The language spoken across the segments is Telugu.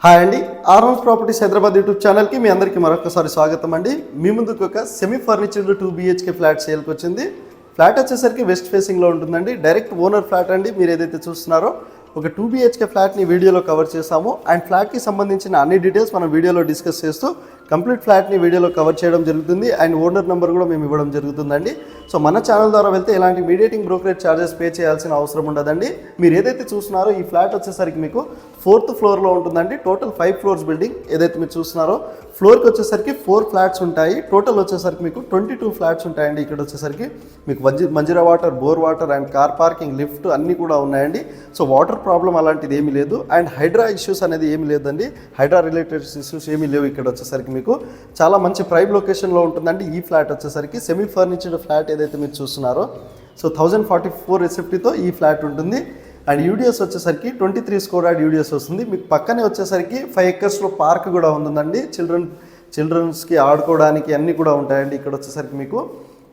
హాయ్ అండి, ఆర్ఎన్స్ ప్రాపర్టీస్ హైదరాబాద్ యూట్యూబ్ ఛానల్కి మీ అందరికీ మరొకసారి స్వాగతం అండి. మీ ముందుకు ఒక సెమీ ఫర్నిచర్డ్ 2 BHK ఫ్లాట్ సేల్కి వచ్చింది. ఫ్లాట్ వచ్చేసరికి వెస్ట్ ఫేసింగ్లో ఉంటుందండి. డైరెక్ట్ ఓనర్ ఫ్లాట్ అండి. మీరు ఏదైతే చూస్తున్నారో ఒక 2 BHK ఫ్లాట్ని వీడియోలో కవర్ చేసాము. అండ్ ఫ్లాట్కి సంబంధించిన అన్ని డీటెయిల్స్ మనం వీడియోలో డిస్కస్ చేస్తూ కంప్లీట్ ఫ్లాట్ని వీడియోలో కవర్ చేయడం జరుగుతుంది. అండ్ ఓనర్ నెంబర్ కూడా మేము ఇవ్వడం జరుగుతుందండి. సో మన ఛానల్ ద్వారా వెళ్తే ఎలాంటి మీడియేటింగ్ బ్రోకరేజ్ ఛార్జెస్ పే చేయాల్సిన అవసరం ఉండదండి. మీరు ఏదైతే చూస్తున్నారో ఈ ఫ్లాట్ వచ్చేసరికి మీకు 4th ఫ్లోర్లో ఉంటుందండి. టోటల్ 5 ఫ్లోర్స్ బిల్డింగ్ ఏదైతే మీరు చూస్తున్నారో ఫ్లోర్కి వచ్చేసరికి 4 ఫ్లాట్స్ ఉంటాయి. టోటల్ వచ్చేసరికి మీకు 22 ఫ్లాట్స్ ఉంటాయండి. ఇక్కడ వచ్చేసరికి మీకు Manjira water, bore water and car parking, lift అన్నీ కూడా ఉన్నాయండి. సో వాటర్ ప్రాబ్లం అలాంటిది ఏమీ లేదు. అండ్ హైడ్రా ఇష్యూస్ అనేది ఏమీ లేదండి. హైడ్రా రిలేటెడ్ ఇష్యూస్ ఏమీ లేవు. ఇక్కడ వచ్చేసరికి మీకు చాలా మంచి ప్రైమ్ లొకేషన్లో ఉంటుందండి. ఈ ఫ్లాట్ వచ్చేసరికి సెమీ ఫర్నిచర్డ్ ఫ్లాట్ ఏదైతే మీరు చూస్తున్నారో సో 1044 ఎస్ఎఫ్టీతో ఈ ఫ్లాట్ ఉంటుంది. అండ్ యూడిఎస్ వచ్చేసరికి 23 స్క్వేర్ యార్డ్ యూడిఎస్ వస్తుంది. మీకు పక్కనే వచ్చేసరికి 5 ఎకర్స్లో పార్క్ కూడా ఉందండి. చిల్డ్రన్స్కి ఆడుకోవడానికి అన్నీ కూడా ఉంటాయండి. ఇక్కడ వచ్చేసరికి మీకు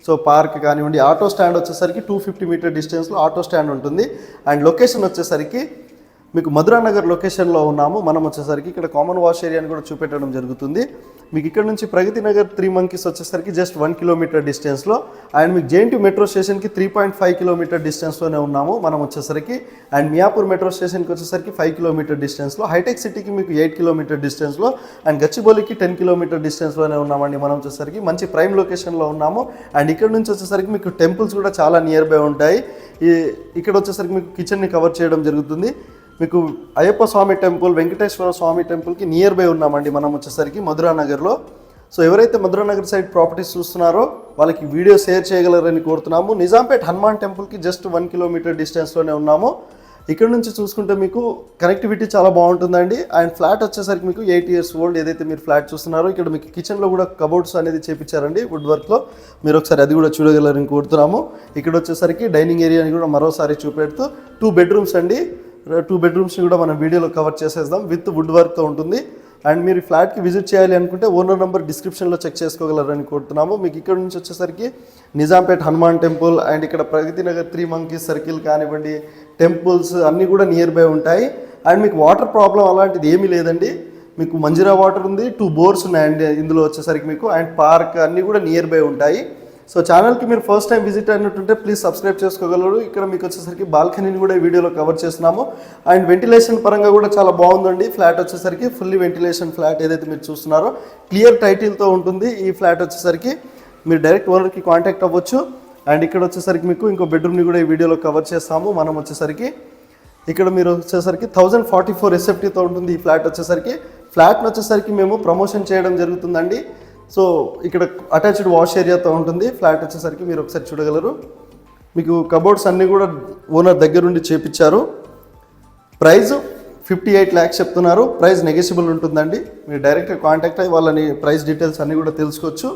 సో పార్క్ కానివ్వండి, ఆటో స్టాండ్ వచ్చేసరికి 250 మీటర్ డిస్టెన్స్లో ఆటో స్టాండ్ ఉంటుంది. అండ్ లొకేషన్ వచ్చేసరికి మీకు మధురా నగర్ లొకేషన్లో ఉన్నాము. మనం వచ్చేసరికి ఇక్కడ కామన్ వాష్ ఏరియాని కూడా చూపెట్టడం జరుగుతుంది. మీకు ఇక్కడ నుంచి ప్రగతి నగర్ 3 మంకీస్ వచ్చేసరికి జస్ట్ 1 కిలోమీటర్ డిస్టెన్స్లో. అండ్ మీకు జేఎన్టీ మెట్రో స్టేషన్కి 3.5 కిలోమీటర్ డిస్టెన్స్లోనే ఉన్నాము మనం వచ్చేసరికి. అండ్ మియాపూర్ మెట్రో స్టేషన్కి వచ్చేసరికి 5 కిలోమీటర్ డిస్టెన్స్లో, హైటెక్ సిటీకి మీకు 8 కిలోమీటర్ డిస్టెన్స్లో, అండ్ గచ్చిబౌలికి 10 కిలోమీటర్ డిస్టెన్స్లోనే ఉన్నామండి. మనం వచ్చేసరికి మంచి ప్రైమ్ లొకేషన్లో ఉన్నాము. అండ్ ఇక్కడ నుంచి వచ్చేసరికి మీకు టెంపుల్స్ కూడా చాలా నియర్ బై ఉంటాయి. ఇక్కడ వచ్చేసరికి మీకు కిచెన్ని కవర్ చేయడం జరుగుతుంది. మీకు అయ్యప్ప స్వామి టెంపుల్, వెంకటేశ్వర స్వామి టెంపుల్కి నియర్ బై ఉన్నామండి మనం వచ్చేసరికి మధురా నగర్లో. సో ఎవరైతే మధురా నగర్ సైడ్ ప్రాపర్టీస్ చూస్తున్నారో వాళ్ళకి వీడియో షేర్ చేయగలరని కోరుతున్నాము. నిజాంపేట్ హనుమాన్ టెంపుల్కి జస్ట్ 1 కిలోమీటర్ డిస్టెన్స్లోనే ఉన్నాము. ఇక్కడ నుంచి చూసుకుంటే మీకు కనెక్టివిటీ చాలా బాగుంటుందండి. అండ్ ఫ్లాట్ వచ్చేసరికి మీకు 8 years ఓల్డ్ ఏదైతే మీరు ఫ్లాట్ చూస్తున్నారో ఇక్కడ మీకు కిచెన్లో కూడా కబోర్డ్స్ అనేది చేపించారండి వుడ్ వర్క్లో. మీరు ఒకసారి అది కూడా చూడగలరని కోరుతున్నాము. ఇక్కడ వచ్చేసరికి డైనింగ్ ఏరియాని కూడా మరోసారి చూపెడుతూ 2 బెడ్రూమ్స్ అండి. 2 బెడ్రూమ్స్ని కూడా మనం వీడియోలో కవర్ చేసేద్దాం. విత్ వుడ్ వర్క్తో ఉంటుంది. అండ్ మీరు ఫ్లాట్కి విజిట్ చేయాలి అనుకుంటే ఓనర్ నెంబర్ డిస్క్రిప్షన్లో చెక్ చేసుకోగలరని కోరుతున్నాము. మీకు ఇక్కడ నుంచి వచ్చేసరికి నిజాంపేట్ హనుమాన్ టెంపుల్ అండ్ ఇక్కడ ప్రగతి నగర్ 3 మంకీస్ సర్కిల్ కానివ్వండి, టెంపుల్స్ అన్నీ కూడా నియర్ బై ఉంటాయి. అండ్ మీకు వాటర్ ప్రాబ్లం అలాంటిది ఏమీ లేదండి. మీకు మంజీరా వాటర్ ఉంది, 2 బోర్స్ ఉన్నాయండి ఇందులో వచ్చేసరికి మీకు. అండ్ పార్క్ అన్నీ కూడా నియర్ బై ఉంటాయి. సో ఛానల్కి మీరు ఫస్ట్ టైం విజిట్ అయినట్టుంటే ప్లీజ్ సబ్స్క్రైబ్ చేసుకోగలరు. ఇక్కడ మీకు వచ్చేసరికి బాల్కనీని కూడా ఈ వీడియోలో కవర్ చేస్తున్నాము. అండ్ వెంటిలేషన్ పరంగా కూడా చాలా బాగుందండి. ఫ్లాట్ వచ్చేసరికి ఫుల్లీ వెంటిలేషన్ ఫ్లాట్ ఏదైతే మీరు చూస్తున్నారో క్లియర్ టైటిల్తో ఉంటుంది. ఈ ఫ్లాట్ వచ్చేసరికి మీరు డైరెక్ట్ ఓనర్కి కాంటాక్ట్ అవ్వచ్చు. అండ్ ఇక్కడ వచ్చేసరికి మీకు ఇంకో బెడ్రూమ్ని కూడా ఈ వీడియోలో కవర్ చేస్తాము మనం వచ్చేసరికి. ఇక్కడ మీరు వచ్చేసరికి 1044 ఎస్ఎఫ్టీతో ఉంటుంది ఈ ఫ్లాట్ వచ్చేసరికి. ఫ్లాట్ని వచ్చేసరికి మేము ప్రమోషన్ చేయడం జరుగుతుందండి. సో ఇక్కడ అటాచ్డ్ వాష్ ఏరియాతో ఉంటుంది. ఫ్లాట్ వచ్చేసరికి మీరు ఒకసారి చూడగలరు. మీకు కబోర్డ్స్ అన్నీ కూడా ఓనర్ దగ్గరుండి చేపించారు. ప్రైస్ 58 lakhs చెప్తున్నారు. ప్రైస్ నెగోషియబుల్ ఉంటుందండి. మీరు డైరెక్ట్గా కాంటాక్ట్ అయ్యి వాళ్ళని ప్రైస్ డీటెయిల్స్ అన్నీ కూడా తెలుసుకోవచ్చు.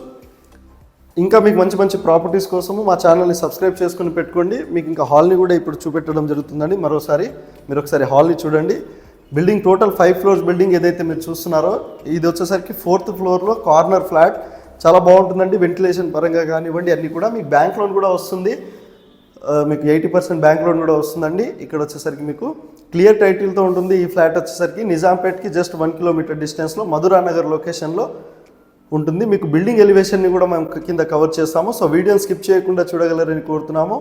ఇంకా మీకు మంచి మంచి ప్రాపర్టీస్ కోసము మా ఛానల్ని సబ్స్క్రైబ్ చేసుకుని పెట్టుకోండి. మీకు ఇంకా హాల్ని కూడా ఇప్పుడు చూపెట్టడం జరుగుతుందండి. మరోసారి మీరు ఒకసారి హాల్ని చూడండి. బిల్డింగ్ టోటల్ 5 ఫ్లోర్స్ బిల్డింగ్ ఏదైతే మీరు చూస్తున్నారో ఇది వచ్చేసరికి 4th ఫ్లోర్లో కార్నర్ ఫ్లాట్. చాలా బాగుంటుందండి. వెంటిలేషన్ పరంగా కానివ్వండి అన్నీ కూడా. మీకు బ్యాంక్ లోన్ కూడా వస్తుంది. మీకు 80% బ్యాంక్ లోన్ కూడా వస్తుందండి. ఇక్కడ వచ్చేసరికి మీకు క్లియర్ టైటిల్తో ఉంటుంది. ఈ ఫ్లాట్ వచ్చేసరికి నిజాంపేట్కి జస్ట్ 1 కిలోమీటర్ డిస్టెన్స్లో మధురా నగర్ లొకేషన్లో ఉంటుంది. మీకు బిల్డింగ్ ఎలివేషన్ని కూడా మేము కింద కవర్ చేస్తాము. సో వీడియోని స్కిప్ చేయకుండా చూడగలరని కోరుతున్నాము.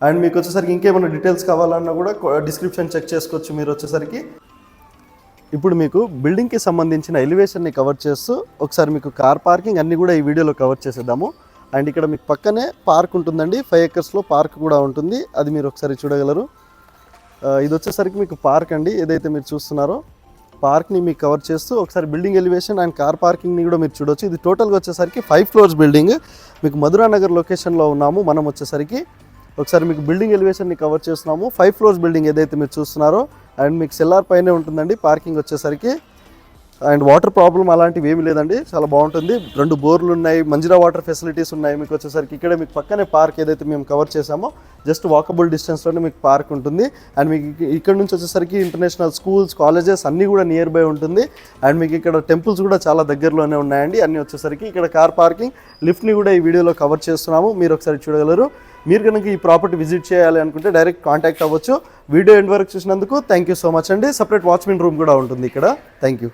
అండ్ మీకు వచ్చేసరికి ఇంకేమైనా డీటెయిల్స్ కావాలన్నా కూడా డిస్క్రిప్షన్ చెక్ చేసుకోవచ్చు మీరు వచ్చేసరికి. ఇప్పుడు మీకు బిల్డింగ్కి సంబంధించిన ఎలివేషన్ని కవర్ చేస్తూ ఒకసారి మీకు కార్ పార్కింగ్ అన్నీ కూడా ఈ వీడియోలో కవర్ చేసేద్దాము. అండ్ ఇక్కడ మీకు పక్కనే పార్క్ ఉంటుందండి. 5 ఎకర్స్లో పార్క్ కూడా ఉంటుంది. అది మీరు ఒకసారి చూడగలరు. ఇది వచ్చేసరికి మీకు పార్క్ అండి ఏదైతే మీరు చూస్తున్నారో పార్క్ని మీకు కవర్ చేస్తూ ఒకసారి బిల్డింగ్ ఎలివేషన్ అండ్ కార్ పార్కింగ్ని కూడా మీరు చూడవచ్చు. ఇది టోటల్గా వచ్చేసరికి 5 ఫ్లోర్స్ బిల్డింగ్. మీకు మధురా నగర్ లొకేషన్లో ఉన్నాము మనం వచ్చేసరికి. ఒకసారి మీకు బిల్డింగ్ ఎలివేషన్ని కవర్ చేస్తున్నాము. 5 ఫ్లోర్స్ బిల్డింగ్ ఏదైతే మీరు చూస్తున్నారో. అండ్ మీకు సెల్లార్ పైనే ఉంటుందండి పార్కింగ్ వచ్చేసరికి. అండ్ వాటర్ ప్రాబ్లం అలాంటివి ఏమీ లేదండి. చాలా బాగుంటుంది. 2 బోర్లు ఉన్నాయి, మంజీరా వాటర్ ఫెసిలిటీస్ ఉన్నాయి. మీకు వచ్చేసరికి ఇక్కడ మీకు పక్కనే పార్క్ ఏదైతే మేము కవర్ చేసామో జస్ట్ వాకబుల్ డిస్టెన్స్లోనే మీకు పార్క్ ఉంటుంది. అండ్ మీకు ఇక్కడ నుంచి వచ్చేసరికి ఇంటర్నేషనల్ స్కూల్స్, కాలేజెస్ అన్నీ కూడా నియర్ బై ఉంటుంది. అండ్ మీకు ఇక్కడ టెంపుల్స్ కూడా చాలా దగ్గరలోనే ఉన్నాయండి. అన్నీ వచ్చేసరికి ఇక్కడ కార్ పార్కింగ్, లిఫ్ట్ని కూడా ఈ వీడియోలో కవర్ చేస్తున్నాము. మీరు ఒకసారి చూడగలరు. మీరు కనుక ఈ ప్రాపర్టీ విజిట్ చేయాలి అనుకుంటే డైరెక్ట్ కాంటాక్ట్ అవ్వచ్చు. వీడియో ఎండ్ వరకు చూసినందుకు థ్యాంక్ యూ సో మచ్ అండి. సపరేట్ వాచ్మెన్ రూమ్ కూడా ఉంటుంది ఇక్కడ. Thank you.